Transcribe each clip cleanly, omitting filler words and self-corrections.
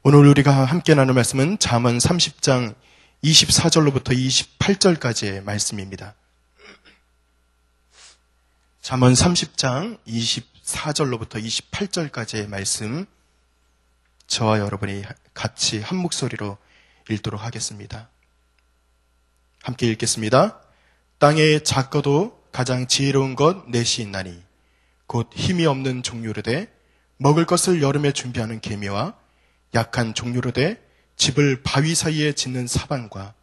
오늘 우리가 함께 나눌 말씀은 잠언 30장 24절로부터 28절까지의 말씀입니다. 잠언 30장 24절로부터 28절까지의 말씀, 저와 여러분이 같이 한 목소리로 읽도록 하겠습니다. 함께 읽겠습니다. 땅에 작고도 가장 지혜로운 것 넷이 있나니 곧 힘이 없는 종류로되 먹을 것을 여름에 준비하는 개미와 약한 종류로되 집을 바위 사이에 짓는 사방과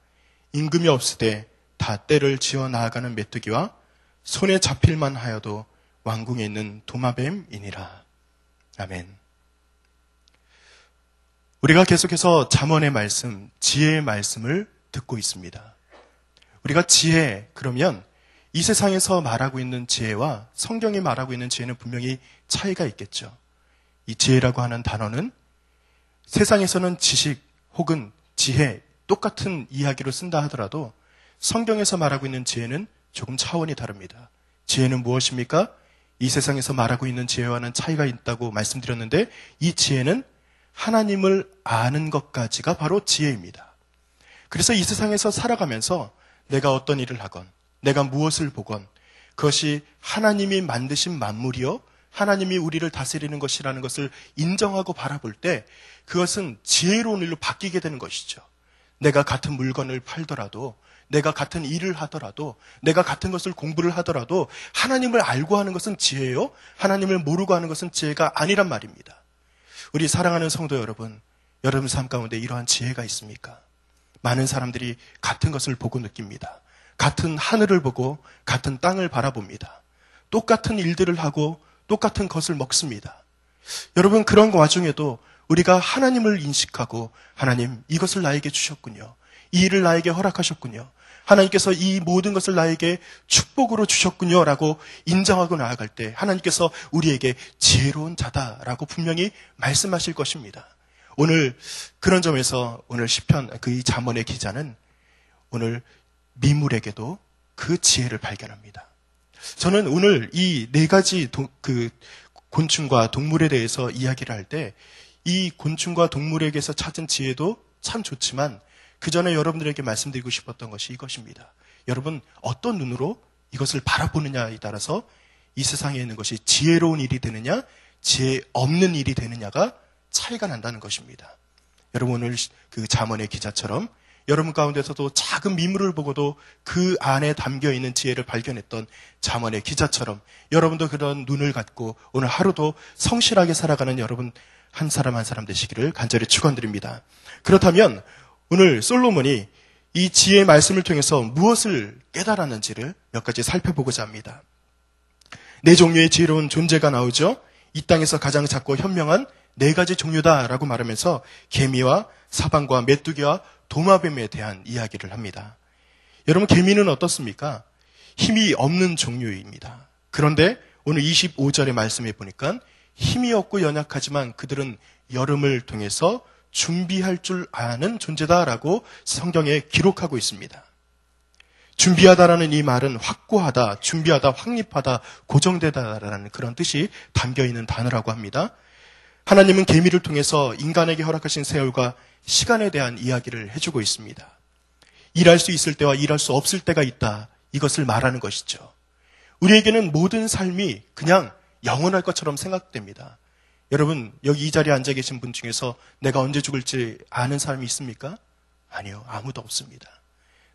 임금이 없으되 다 때를 지어 나아가는 메뚜기와 손에 잡힐만 하여도 왕궁에 있는 도마뱀이니라. 아멘. 우리가 계속해서 잠언의 말씀, 지혜의 말씀을 듣고 있습니다. 우리가 지혜, 그러면 이 세상에서 말하고 있는 지혜와 성경이 말하고 있는 지혜는 분명히 차이가 있겠죠. 이 지혜라고 하는 단어는 세상에서는 지식 혹은 지혜, 똑같은 이야기로 쓴다 하더라도 성경에서 말하고 있는 지혜는 조금 차원이 다릅니다. 지혜는 무엇입니까? 이 세상에서 말하고 있는 지혜와는 차이가 있다고 말씀드렸는데, 이 지혜는 하나님을 아는 것까지가 바로 지혜입니다. 그래서 이 세상에서 살아가면서 내가 어떤 일을 하건, 내가 무엇을 보건, 그것이 하나님이 만드신 만물이요, 하나님이 우리를 다스리는 것이라는 것을 인정하고 바라볼 때 그것은 지혜로운 일로 바뀌게 되는 것이죠. 내가 같은 물건을 팔더라도, 내가 같은 일을 하더라도, 내가 같은 것을 공부를 하더라도 하나님을 알고 하는 것은 지혜요, 하나님을 모르고 하는 것은 지혜가 아니란 말입니다. 우리 사랑하는 성도 여러분, 여러분 삶 가운데 이러한 지혜가 있습니까? 많은 사람들이 같은 것을 보고 느낍니다. 같은 하늘을 보고 같은 땅을 바라봅니다. 똑같은 일들을 하고 똑같은 것을 먹습니다. 여러분, 그런 와중에도 우리가 하나님을 인식하고, 하나님, 이것을 나에게 주셨군요. 이 일을 나에게 허락하셨군요. 하나님께서 이 모든 것을 나에게 축복으로 주셨군요 라고 인정하고 나아갈 때 하나님께서 우리에게 지혜로운 자다라고 분명히 말씀하실 것입니다. 오늘 그런 점에서 오늘 시편, 이 잠언의 기자는 오늘 미물에게도 그 지혜를 발견합니다. 저는 오늘 이 네 가지 곤충과 동물에 대해서 이야기를 할 때 이 곤충과 동물에게서 찾은 지혜도 참 좋지만 그 전에 여러분들에게 말씀드리고 싶었던 것이 이것입니다. 여러분, 어떤 눈으로 이것을 바라보느냐에 따라서 이 세상에 있는 것이 지혜로운 일이 되느냐, 지혜 없는 일이 되느냐가 차이가 난다는 것입니다. 여러분, 오늘 그 잠언의 기자처럼 여러분 가운데서도 작은 미물을 보고도 그 안에 담겨있는 지혜를 발견했던 잠언의 기자처럼 여러분도 그런 눈을 갖고 오늘 하루도 성실하게 살아가는 여러분 한 사람 한 사람 되시기를 간절히 축원드립니다. 그렇다면 오늘 솔로몬이 이 지혜의 말씀을 통해서 무엇을 깨달았는지를 몇 가지 살펴보고자 합니다. 네 종류의 지혜로운 존재가 나오죠. 이 땅에서 가장 작고 현명한 네 가지 종류다라고 말하면서 개미와 사방과 메뚜기와 도마뱀에 대한 이야기를 합니다. 여러분, 개미는 어떻습니까? 힘이 없는 종류입니다. 그런데 오늘 25절의 말씀에 보니까 힘이 없고 연약하지만 그들은 여름을 통해서 준비할 줄 아는 존재다라고 성경에 기록하고 있습니다. 준비하다라는 이 말은 확고하다, 준비하다, 확립하다, 고정되다라는 그런 뜻이 담겨있는 단어라고 합니다. 하나님은 개미를 통해서 인간에게 허락하신 세월과 시간에 대한 이야기를 해주고 있습니다. 일할 수 있을 때와 일할 수 없을 때가 있다, 이것을 말하는 것이죠. 우리에게는 모든 삶이 그냥 영원할 것처럼 생각됩니다. 여러분, 여기 이 자리에 앉아 계신 분 중에서 내가 언제 죽을지 아는 사람이 있습니까? 아니요, 아무도 없습니다.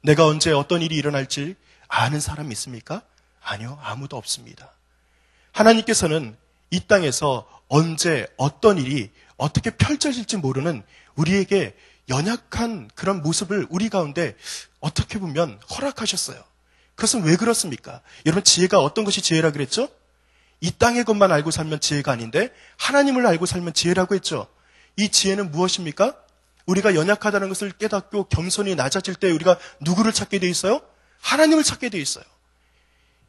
내가 언제 어떤 일이 일어날지 아는 사람이 있습니까? 아니요, 아무도 없습니다. 하나님께서는 이 땅에서 언제 어떤 일이 어떻게 펼쳐질지 모르는 우리에게 연약한 그런 모습을 우리 가운데 어떻게 보면 허락하셨어요. 그것은 왜 그렇습니까? 여러분, 지혜가 어떤 것이 지혜라 그랬죠? 이 땅의 것만 알고 살면 지혜가 아닌데 하나님을 알고 살면 지혜라고 했죠. 이 지혜는 무엇입니까? 우리가 연약하다는 것을 깨닫고 겸손히 낮아질 때 우리가 누구를 찾게 돼 있어요? 하나님을 찾게 돼 있어요.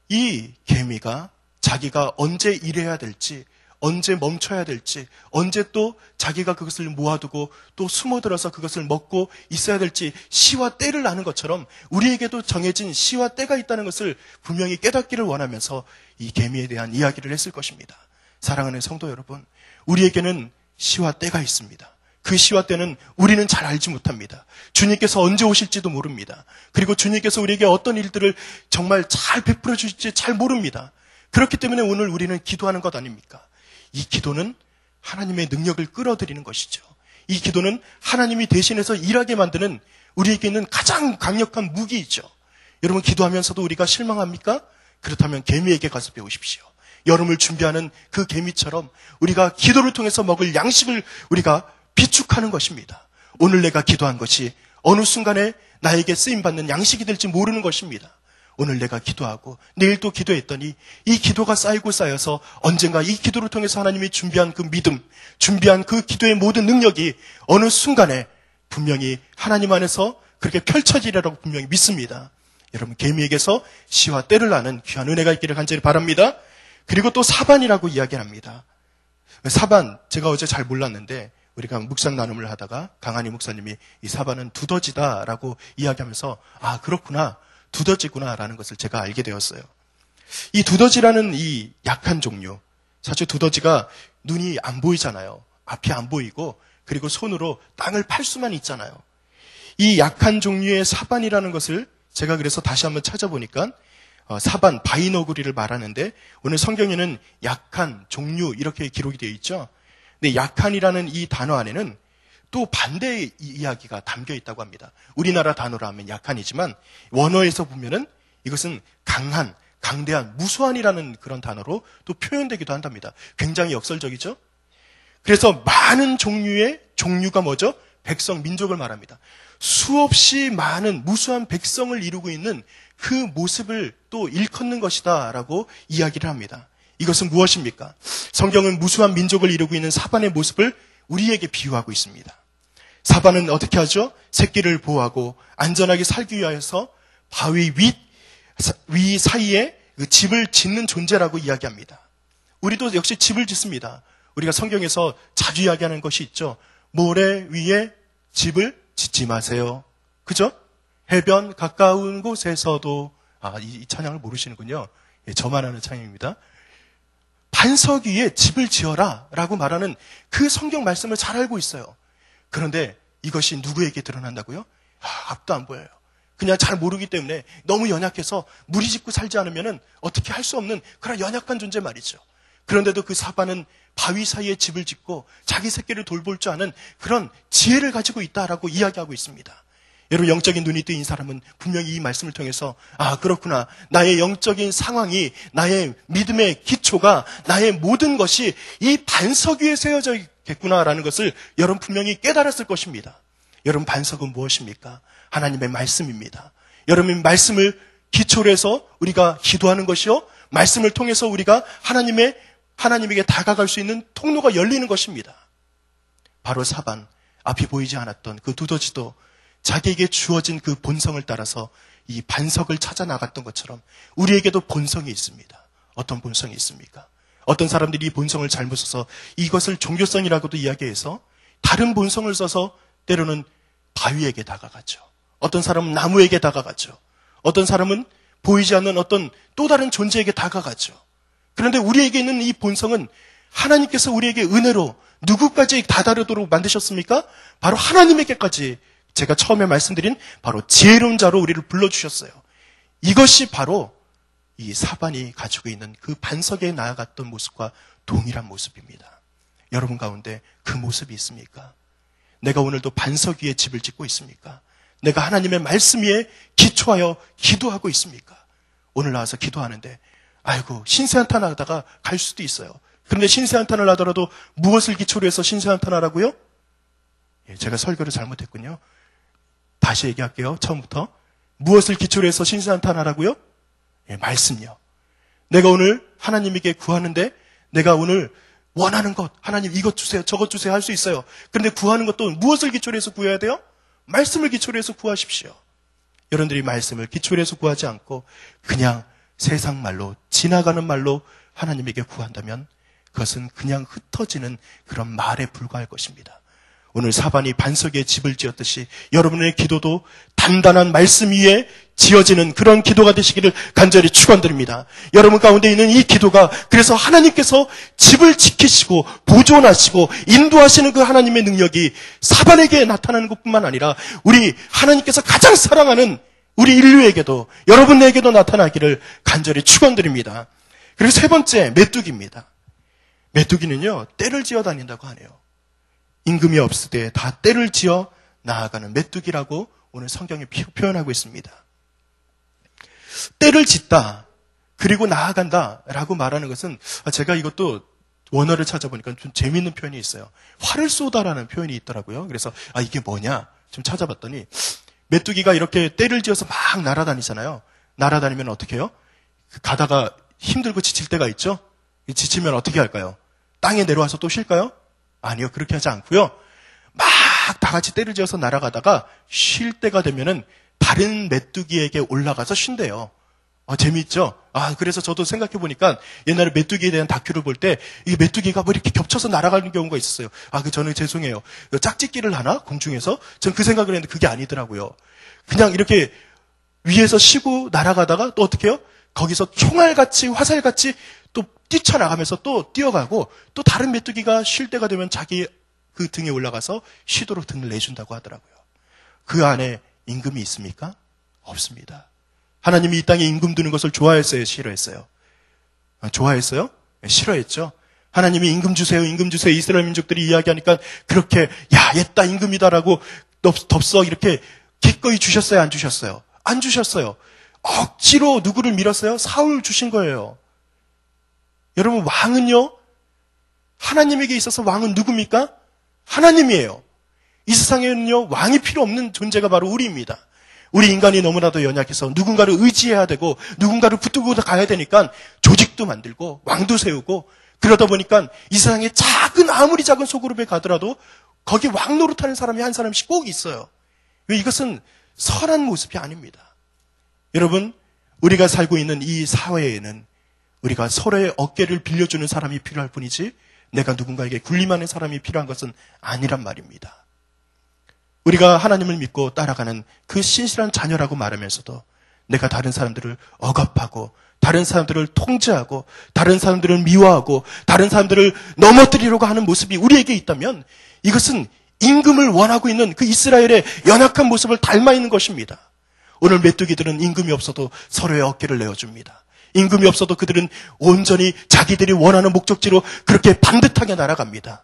이 개미가 자기가 언제 일해야 될지, 언제 멈춰야 될지, 언제 또 자기가 그것을 모아두고 또 숨어들어서 그것을 먹고 있어야 될지 시와 때를 아는 것처럼 우리에게도 정해진 시와 때가 있다는 것을 분명히 깨닫기를 원하면서 이 개미에 대한 이야기를 했을 것입니다. 사랑하는 성도 여러분, 우리에게는 시와 때가 있습니다. 그 시와 때는 우리는 잘 알지 못합니다. 주님께서 언제 오실지도 모릅니다. 그리고 주님께서 우리에게 어떤 일들을 정말 잘 베풀어 주실지 잘 모릅니다. 그렇기 때문에 오늘 우리는 기도하는 것 아닙니까? 이 기도는 하나님의 능력을 끌어들이는 것이죠. 이 기도는 하나님이 대신해서 일하게 만드는 우리에게 있는 가장 강력한 무기이죠. 여러분, 기도하면서도 우리가 실망합니까? 그렇다면 개미에게 가서 배우십시오. 여름을 준비하는 그 개미처럼 우리가 기도를 통해서 먹을 양식을 우리가 비축하는 것입니다. 오늘 내가 기도한 것이 어느 순간에 나에게 쓰임받는 양식이 될지 모르는 것입니다. 오늘 내가 기도하고 내일 또 기도했더니 이 기도가 쌓이고 쌓여서 언젠가 이 기도를 통해서 하나님이 준비한 그 믿음, 준비한 그 기도의 모든 능력이 어느 순간에 분명히 하나님 안에서 그렇게 펼쳐지리라고 분명히 믿습니다. 여러분, 개미에게서 시와 때를 아는 귀한 은혜가 있기를 간절히 바랍니다. 그리고 또 사반이라고 이야기를 합니다. 사반, 제가 어제 잘 몰랐는데 우리가 묵상 나눔을 하다가 강한희 목사님이 이 사반은 두더지다라고 이야기하면서 아, 그렇구나, 두더지구나라는 것을 제가 알게 되었어요. 이 두더지라는 이 약한 종류, 사실 두더지가 눈이 안 보이잖아요. 앞이 안 보이고 그리고 손으로 땅을 팔 수만 있잖아요. 이 약한 종류의 사반이라는 것을 제가 그래서 다시 한번 찾아보니까 사반, 바이너구리를 말하는데 오늘 성경에는 약한, 종류 이렇게 기록이 되어 있죠. 근데 약한이라는 이 단어 안에는 또 반대의 이야기가 담겨 있다고 합니다. 우리나라 단어로 하면 약한이지만 원어에서 보면은 이것은 강한, 강대한, 무수한이라는 그런 단어로 또 표현되기도 한답니다. 굉장히 역설적이죠. 그래서 많은 종류의 종류가 뭐죠? 백성, 민족을 말합니다. 수없이 많은 무수한 백성을 이루고 있는 그 모습을 또 일컫는 것이다 라고 이야기를 합니다. 이것은 무엇입니까? 성경은 무수한 민족을 이루고 있는 사반의 모습을 우리에게 비유하고 있습니다. 사반은 어떻게 하죠? 새끼를 보호하고 안전하게 살기 위해서 바위 위 사이에 그 집을 짓는 존재라고 이야기합니다. 우리도 역시 집을 짓습니다. 우리가 성경에서 자주 이야기하는 것이 있죠. 모래 위에 집을 짓지 마세요. 그죠? 해변 가까운 곳에서도 이 찬양을 모르시는군요. 예, 저만 아는 찬양입니다. 반석 위에 집을 지어라 라고 말하는 그 성경 말씀을 잘 알고 있어요. 그런데 이것이 누구에게 드러난다고요? 앞도 안 보여요. 그냥 잘 모르기 때문에 너무 연약해서 무리 짓고 살지 않으면 어떻게 할 수 없는 그런 연약한 존재 말이죠. 그런데도 그 사반은 바위 사이에 집을 짓고 자기 새끼를 돌볼 줄 아는 그런 지혜를 가지고 있다라고 이야기하고 있습니다. 여러분, 영적인 눈이 뜨인 사람은 분명히 이 말씀을 통해서 그렇구나, 나의 영적인 상황이, 나의 믿음의 기초가, 나의 모든 것이 이 반석 위에 세워져 있겠구나라는 것을 여러분 분명히 깨달았을 것입니다. 여러분, 반석은 무엇입니까? 하나님의 말씀입니다. 여러분, 말씀을 기초로 해서 우리가 기도하는 것이요, 말씀을 통해서 우리가 하나님에게 다가갈 수 있는 통로가 열리는 것입니다. 바로 사반, 앞이 보이지 않았던 그 두더지도 자기에게 주어진 그 본성을 따라서 이 반석을 찾아 나갔던 것처럼 우리에게도 본성이 있습니다. 어떤 본성이 있습니까? 어떤 사람들이 이 본성을 잘못 써서 이것을 종교성이라고도 이야기해서 다른 본성을 써서 때로는 바위에게 다가가죠. 어떤 사람은 나무에게 다가가죠. 어떤 사람은 보이지 않는 어떤 또 다른 존재에게 다가가죠. 그런데 우리에게 있는 이 본성은 하나님께서 우리에게 은혜로 누구까지 다다르도록 만드셨습니까? 바로 하나님에게까지, 제가 처음에 말씀드린 바로 지혜로운 자로 우리를 불러주셨어요. 이것이 바로 이 사반이 가지고 있는 그 반석에 나아갔던 모습과 동일한 모습입니다. 여러분 가운데 그 모습이 있습니까? 내가 오늘도 반석 위에 집을 짓고 있습니까? 내가 하나님의 말씀 위에 기초하여 기도하고 있습니까? 오늘 나와서 기도하는데 신세한탄 하다가 갈 수도 있어요. 그런데 신세한탄을 하더라도 무엇을 기초로 해서 신세한탄하라고요? 제가 설교를 잘못했군요. 다시 얘기할게요. 처음부터. 무엇을 기초로 해서 신세한탄하라고요? 말씀요. 내가 오늘 하나님에게 구하는데 내가 오늘 원하는 것, 하나님 이것 주세요, 저것 주세요 할 수 있어요. 그런데 구하는 것도 무엇을 기초로 해서 구해야 돼요? 말씀을 기초로 해서 구하십시오. 여러분들이 말씀을 기초로 해서 구하지 않고 그냥 세상 말로, 지나가는 말로 하나님에게 구한다면 그것은 그냥 흩어지는 그런 말에 불과할 것입니다. 오늘 사반이 반석에 집을 지었듯이 여러분의 기도도 단단한 말씀 위에 지어지는 그런 기도가 되시기를 간절히 축원드립니다. 여러분 가운데 있는 이 기도가 그래서 하나님께서 집을 지키시고 보존하시고 인도하시는 그 하나님의 능력이 사반에게 나타나는 것뿐만 아니라 우리 하나님께서 가장 사랑하는 우리 인류에게도 여러분에게도 나타나기를 간절히 축원드립니다. 그리고 세 번째 메뚜기입니다. 메뚜기는요 떼를 지어 다닌다고 하네요. 임금이 없을 때 다 떼를 지어 나아가는 메뚜기라고 오늘 성경이 표현하고 있습니다. 떼를 짓다 그리고 나아간다라고 말하는 것은 제가 이것도 원어를 찾아보니까 좀 재미있는 표현이 있어요. 활을 쏘다라는 표현이 있더라고요. 그래서 이게 뭐냐 좀 찾아봤더니 메뚜기가 이렇게 떼를 지어서 막 날아다니잖아요. 날아다니면 어떻게 해요? 가다가 힘들고 지칠 때가 있죠. 지치면 어떻게 할까요? 땅에 내려와서 또 쉴까요? 아니요. 그렇게 하지 않고요. 막 다 같이 떼를 지어서 날아가다가 쉴 때가 되면은 다른 메뚜기에게 올라가서 쉰대요. 재미있죠? 그래서 저도 생각해 보니까 옛날에 메뚜기에 대한 다큐를 볼 때 이 메뚜기가 뭐 이렇게 겹쳐서 날아가는 경우가 있었어요. 저는 죄송해요. 짝짓기를 하나? 공중에서? 전 그 생각을 했는데 그게 아니더라고요. 그냥 이렇게 위에서 쉬고 날아가다가 또 어떻게 해요? 거기서 총알같이 화살같이 또 뛰쳐나가면서 또 뛰어가고 또 다른 메뚜기가 쉴 때가 되면 자기 그 등에 올라가서 쉬도록 등을 내준다고 하더라고요. 그 안에 임금이 있습니까? 없습니다. 하나님이 이 땅에 임금 두는 것을 좋아했어요? 싫어했어요? 좋아했어요? 싫어했죠. 하나님이 임금 주세요, 임금 주세요. 이스라엘 민족들이 이야기하니까 그렇게 옛다 임금이다라고 덥석 이렇게 기꺼이 주셨어요? 안 주셨어요? 안 주셨어요. 억지로 누구를 밀었어요? 사울 주신 거예요. 여러분 왕은요 하나님에게 있어서 왕은 누굽니까? 하나님이에요. 이 세상에는요 왕이 필요 없는 존재가 바로 우리입니다. 우리 인간이 너무나도 연약해서 누군가를 의지해야 되고 누군가를 붙들고 가야 되니까 조직도 만들고 왕도 세우고 그러다 보니까 이 세상에 아무리 작은 소그룹에 가더라도 거기 왕 노릇하는 사람이 한 사람씩 꼭 있어요. 왜? 이것은 선한 모습이 아닙니다. 여러분 우리가 살고 있는 이 사회에는 우리가 서로의 어깨를 빌려주는 사람이 필요할 뿐이지 내가 누군가에게 군림하는 사람이 필요한 것은 아니란 말입니다. 우리가 하나님을 믿고 따라가는 그 신실한 자녀라고 말하면서도 내가 다른 사람들을 억압하고 다른 사람들을 통제하고 다른 사람들을 미워하고 다른 사람들을 넘어뜨리려고 하는 모습이 우리에게 있다면 이것은 임금을 원하고 있는 그 이스라엘의 연약한 모습을 닮아 있는 것입니다. 오늘 메뚜기들은 임금이 없어도 서로의 어깨를 내어줍니다. 임금이 없어도 그들은 온전히 자기들이 원하는 목적지로 그렇게 반듯하게 날아갑니다.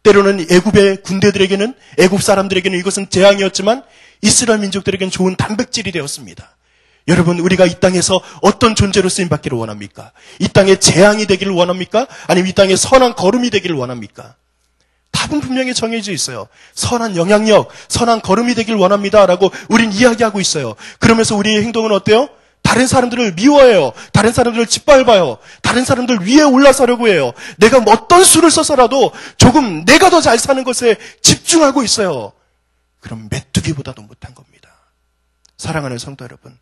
때로는 애굽의 군대들에게는 애굽 사람들에게는 이것은 재앙이었지만 이스라엘 민족들에게는 좋은 단백질이 되었습니다. 여러분 우리가 이 땅에서 어떤 존재로 쓰임받기를 원합니까? 이 땅에 재앙이 되기를 원합니까? 아니면 이 땅에 선한 걸음이 되기를 원합니까? 답은 분명히 정해져 있어요. 선한 영향력, 선한 걸음이 되기를 원합니다라고 우린 이야기하고 있어요. 그러면서 우리의 행동은 어때요? 다른 사람들을 미워해요. 다른 사람들을 짓밟아요. 다른 사람들 위에 올라서려고 해요. 내가 어떤 수를 써서라도 조금 내가 더 잘 사는 것에 집중하고 있어요. 그럼 메뚜기보다도 못한 겁니다. 사랑하는 성도 여러분,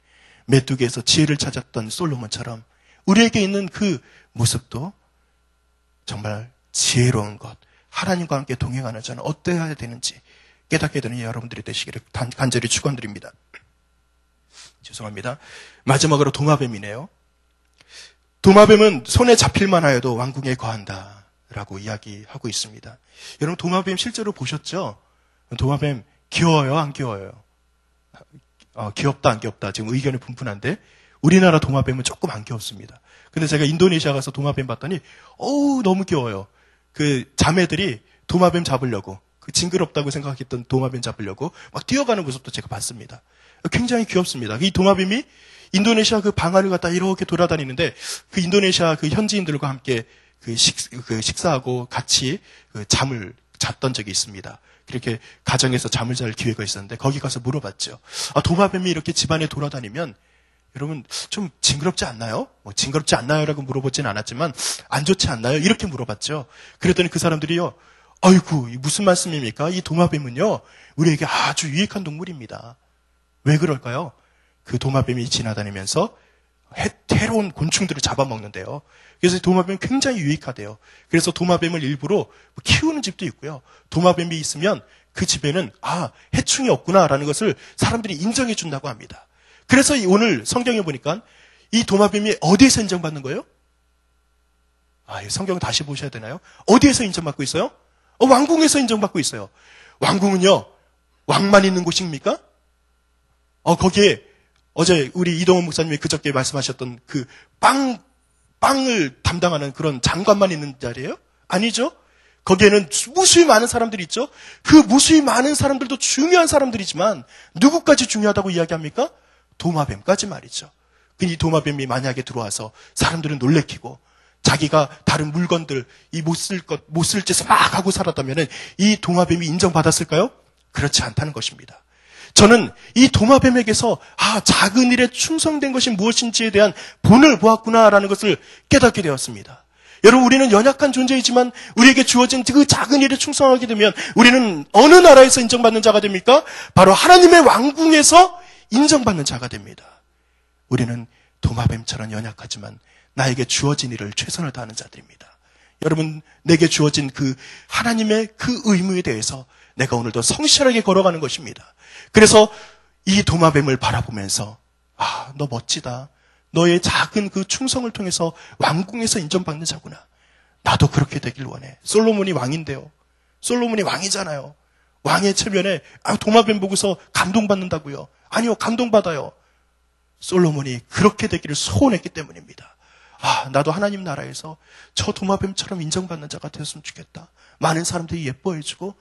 메뚜기에서 지혜를 찾았던 솔로몬처럼 우리에게 있는 그 모습도 정말 지혜로운 것, 하나님과 함께 동행하는 자는 어때야 되는지 깨닫게 되는 여러분들이 되시기를 간절히 축원드립니다. 죄송합니다. 마지막으로 도마뱀이네요. 도마뱀은 손에 잡힐만 하여도 왕궁에 거한다라고 이야기하고 있습니다. 여러분 도마뱀 실제로 보셨죠? 도마뱀 귀여워요? 안 귀여워요? 귀엽다 안 귀엽다 지금 의견이 분분한데 우리나라 도마뱀은 조금 안 귀엽습니다. 근데 제가 인도네시아 가서 도마뱀 봤더니 너무 귀여워요. 그 자매들이 도마뱀 잡으려고 징그럽다고 생각했던 도마뱀 잡으려고 막 뛰어가는 모습도 제가 봤습니다. 굉장히 귀엽습니다. 이 도마뱀이 인도네시아 그 방아를 갖다 이렇게 돌아다니는데 그 인도네시아 그 현지인들과 함께 식사하고 같이 잠을 잤던 적이 있습니다. 그렇게 가정에서 잠을 잘 기회가 있었는데 거기 가서 물어봤죠. 도마뱀이 이렇게 집안에 돌아다니면 여러분 좀 징그럽지 않나요? 징그럽지 않나요? 라고 물어보진 않았지만 안 좋지 않나요? 이렇게 물어봤죠. 그랬더니 그 사람들이요. 아이고 무슨 말씀입니까? 이 도마뱀은요 우리에게 아주 유익한 동물입니다. 왜 그럴까요? 그 도마뱀이 지나다니면서 해로운 곤충들을 잡아먹는데요. 그래서 도마뱀이 굉장히 유익하대요. 그래서 도마뱀을 일부러 키우는 집도 있고요. 도마뱀이 있으면 그 집에는 해충이 없구나라는 것을 사람들이 인정해 준다고 합니다. 그래서 오늘 성경에 보니까 이 도마뱀이 어디에서 인정받는 거예요? 성경 다시 보셔야 되나요? 어디에서 인정받고 있어요? 왕궁에서 인정받고 있어요. 왕궁은요, 왕만 있는 곳입니까? 거기에 어제 우리 이동원 목사님이 그저께 말씀하셨던 그 빵을 담당하는 그런 장관만 있는 자리예요? 아니죠. 거기에는 무수히 많은 사람들이 있죠. 그 무수히 많은 사람들도 중요한 사람들이지만 누구까지 중요하다고 이야기합니까? 도마뱀까지 말이죠. 이 도마뱀이 만약에 들어와서 사람들은 놀래키고 자기가 다른 물건들 못 쓸 짓을 막 하고 살았다면 이 도마뱀이 인정받았을까요? 그렇지 않다는 것입니다. 저는 이 도마뱀에게서 작은 일에 충성된 것이 무엇인지에 대한 본을 보았구나라는 것을 깨닫게 되었습니다. 여러분, 우리는 연약한 존재이지만 우리에게 주어진 그 작은 일에 충성하게 되면 우리는 어느 나라에서 인정받는 자가 됩니까? 바로 하나님의 왕궁에서 인정받는 자가 됩니다. 우리는 도마뱀처럼 연약하지만 나에게 주어진 일을 최선을 다하는 자들입니다. 여러분, 내게 주어진 그 하나님의 그 의무에 대해서 내가 오늘도 성실하게 걸어가는 것입니다. 그래서 이 도마뱀을 바라보면서 너 멋지다. 너의 작은 그 충성을 통해서 왕궁에서 인정받는 자구나. 나도 그렇게 되길 원해. 솔로몬이 왕인데요. 솔로몬이 왕이잖아요. 왕의 체면에 도마뱀 보고서 감동받는다고요. 아니요, 감동받아요. 솔로몬이 그렇게 되기를 소원했기 때문입니다. 나도 하나님 나라에서 저 도마뱀처럼 인정받는 자가 되었으면 좋겠다. 많은 사람들이 예뻐해주고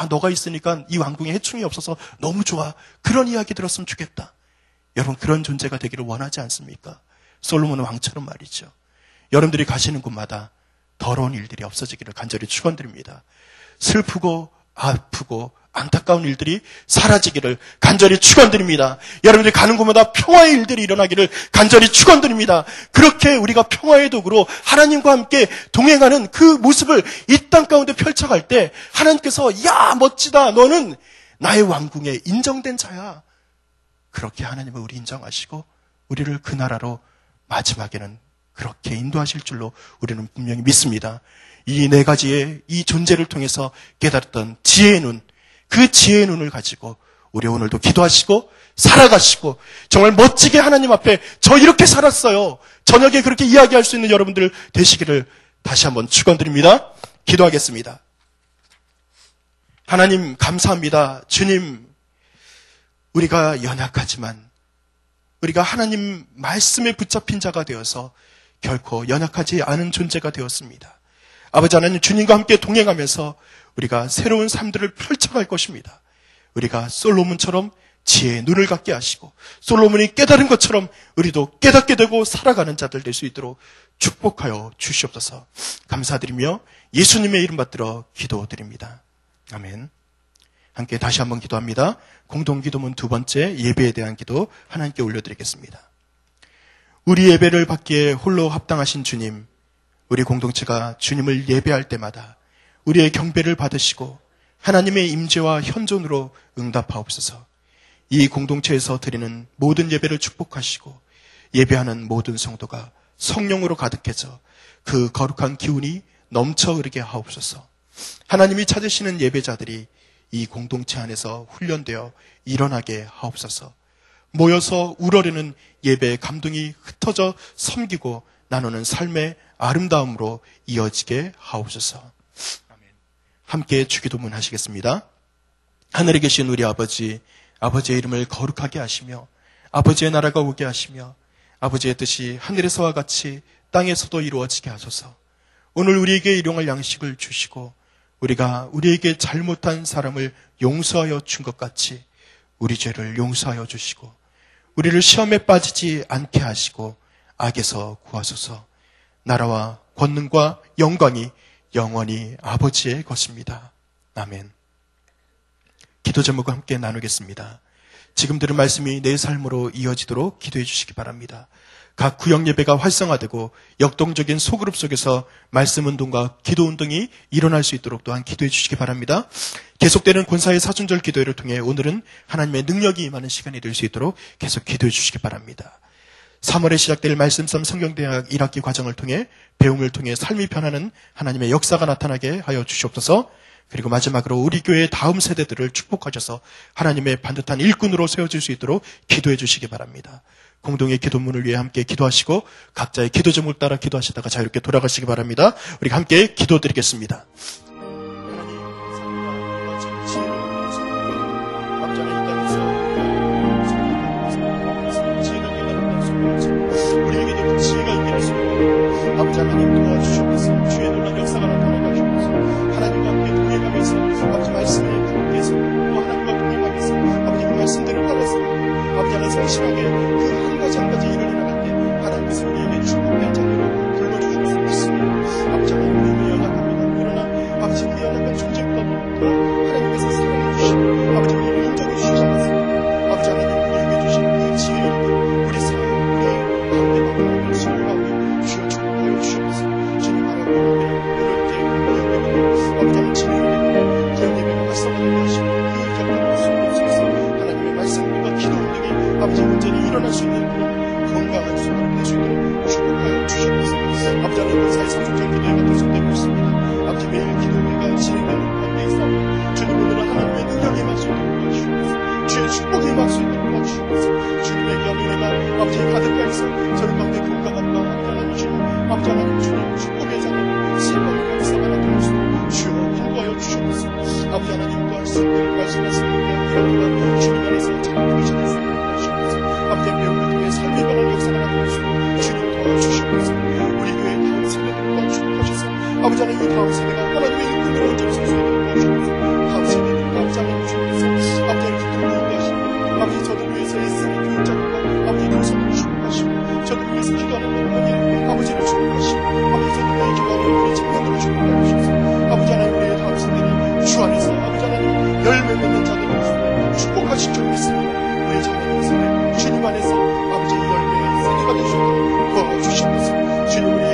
너가 있으니까 이 왕궁에 해충이 없어서 너무 좋아. 그런 이야기 들었으면 좋겠다. 여러분, 그런 존재가 되기를 원하지 않습니까? 솔로몬은 왕처럼 말이죠. 여러분들이 가시는 곳마다 더러운 일들이 없어지기를 간절히 축원드립니다. 슬프고 아프고 안타까운 일들이 사라지기를 간절히 축원드립니다. 여러분들이 가는 곳마다 평화의 일들이 일어나기를 간절히 축원드립니다. 그렇게 우리가 평화의 도구로 하나님과 함께 동행하는 그 모습을 이 땅 가운데 펼쳐갈 때 하나님께서 야 멋지다, 너는 나의 왕궁에 인정된 자야. 그렇게 하나님은 우리 인정하시고 우리를 그 나라로 마지막에는 그렇게 인도하실 줄로 우리는 분명히 믿습니다. 이 네 가지의 이 존재를 통해서 깨달았던 지혜의 눈, 그 지혜의 눈을 가지고 우리 오늘도 기도하시고 살아가시고 정말 멋지게 하나님 앞에 저 이렇게 살았어요. 저녁에 그렇게 이야기할 수 있는 여러분들 되시기를 다시 한번 축원드립니다. 기도하겠습니다. 하나님 감사합니다. 주님, 우리가 연약하지만 우리가 하나님 말씀에 붙잡힌 자가 되어서 결코 연약하지 않은 존재가 되었습니다. 아버지 하나님, 주님과 함께 동행하면서 우리가 새로운 삶들을 펼쳐갈 것입니다. 우리가 솔로몬처럼 지혜의 눈을 갖게 하시고 솔로몬이 깨달은 것처럼 우리도 깨닫게 되고 살아가는 자들 될 수 있도록 축복하여 주시옵소서. 감사드리며 예수님의 이름 받들어 기도드립니다. 아멘. 함께 다시 한번 기도합니다. 공동기도문 두 번째, 예배에 대한 기도 하나님께 올려드리겠습니다. 우리 예배를 받기에 홀로 합당하신 주님, 우리 공동체가 주님을 예배할 때마다 우리의 경배를 받으시고 하나님의 임재와 현존으로 응답하옵소서. 이 공동체에서 드리는 모든 예배를 축복하시고 예배하는 모든 성도가 성령으로 가득해져 그 거룩한 기운이 넘쳐 흐르게 하옵소서. 하나님이 찾으시는 예배자들이 이 공동체 안에서 훈련되어 일어나게 하옵소서. 모여서 우러르는 예배의 감동이 흩어져 섬기고 나누는 삶의 아름다움으로 이어지게 하옵소서. 함께 주기도문 하시겠습니다. 하늘에 계신 우리 아버지, 아버지의 이름을 거룩하게 하시며 아버지의 나라가 오게 하시며 아버지의 뜻이 하늘에서와 같이 땅에서도 이루어지게 하소서. 오늘 우리에게 일용할 양식을 주시고 우리가 우리에게 잘못한 사람을 용서하여 준 것 같이 우리 죄를 용서하여 주시고 우리를 시험에 빠지지 않게 하시고 악에서 구하소서. 나라와 권능과 영광이 영원히 아버지의 것입니다. 아멘. 기도 제목과 함께 나누겠습니다. 지금 들은 말씀이 내 삶으로 이어지도록 기도해 주시기 바랍니다. 각 구역 예배가 활성화되고 역동적인 소그룹 속에서 말씀 운동과 기도 운동이 일어날 수 있도록 또한 기도해 주시기 바랍니다. 계속되는 권사의 사순절 기도회를 통해 오늘은 하나님의 능력이 임하는 시간이 될 수 있도록 계속 기도해 주시기 바랍니다. 3월에 시작될 말씀싸움 성경대학 1학기 과정을 통해 배움을 통해 삶이 변하는 하나님의 역사가 나타나게 하여 주시옵소서. 그리고 마지막으로 우리 교회의 다음 세대들을 축복하셔서 하나님의 반듯한 일꾼으로 세워질 수 있도록 기도해 주시기 바랍니다. 공동의 기도문을 위해 함께 기도하시고 각자의 기도 제목을 따라 기도하시다가 자유롭게 돌아가시기 바랍니다. 우리가 함께 기도드리겠습니다. 우리에게도 지혜가 있기를 소원합니다. 아버지 하나님 도와주시옵소서. 주의 놀라운 역사가 나타나게 하시옵소서. 하나님과 함께 동행하면서 아버지 말씀을 듣고해서 또 하나님과 동행하면서 아버지 그 말씀대로 따라서 아버지 하나님 성실하게 그 한 가지 한 가지 일을 해나갈 때 하나님께서 우리에게 축복의 자리로 불러주실 수 있습니다. 아버지 하나님 우리는 연약합니다. 그러나 아버지 그 연약한 존재보다도 하나님께서 사랑해 주시고 아버지 우리를 인정해 주시지 않습니다. 아버지 하나님 우리에게 주신 그 지혜를 우리 삶 가운데 나타나는 수를 가운데 주여 축복하여 주시옵소서. 주님 하나님 이럴 때 아버지 하나님 진리를 기억 예배가 활성화되게 하시고 그 곁에 모습을 속에서 하나님의 말씀과 기도 운동이 아버지 온전히 일어날 수 있는 그런 건강한 수가 될 수 있도록 축복하여 주시옵소서. 아버지 하나님 사회 사중전 기도회가 계속되고 있습니다. 아버지 매일 기도회가 진행되는 가운데 있사오니 주님 오늘은 하나님의 능력이 임할 수 있도록 도와주시옵소서. 주의 축복이 임할 수 있도록 도와주시옵소서. 주님의 귀한 은혜가 아버지 가득하여서 저희 가운데 건강함과 하나님 주님 아버지 하나님 주님 축복의 자녀를 실버의 역사가 나타날 수 있도록 주여 인도하여 주시옵소서. 아버지 하나님 인도할 수 있는 말씀하시는 이야기가 주님 안에서 참 그리시는 삶을 주시옵소서. 아버지 배움을 통해 삶이 변하는 역사가 나타날 수 있도록 주님 도와주시옵소서. 우리 교회의 다음 세대들과 축복하셔서 아버지 하나님 이 다음 세대가 하나님의 일꾼으로 온전히 성수하도록 도와주옵소서. 다음 세대들과 아버지 하나님 주님께서 아버지 하나님 기도를 인도하시고 아버지 저들 위해서 애쓰는 교육자들과 아버지 교사들을 축복하시고 저들 위해서 기도하는 어머니 아버지를 축복하시고 아버지 저들 위해 기도하는 우리 청년들을 축복하여 주시옵소서. 아버지 하나님 우리의 다음 세대를 주 안에서 아버지 하나님 열매 맺는 자들을 축복하실 줄 믿습니다. 우리의 자녀들 세대 주님 안에서 아버지 열매의 세대가 되시도록 도와주시옵소서. 주님 우리의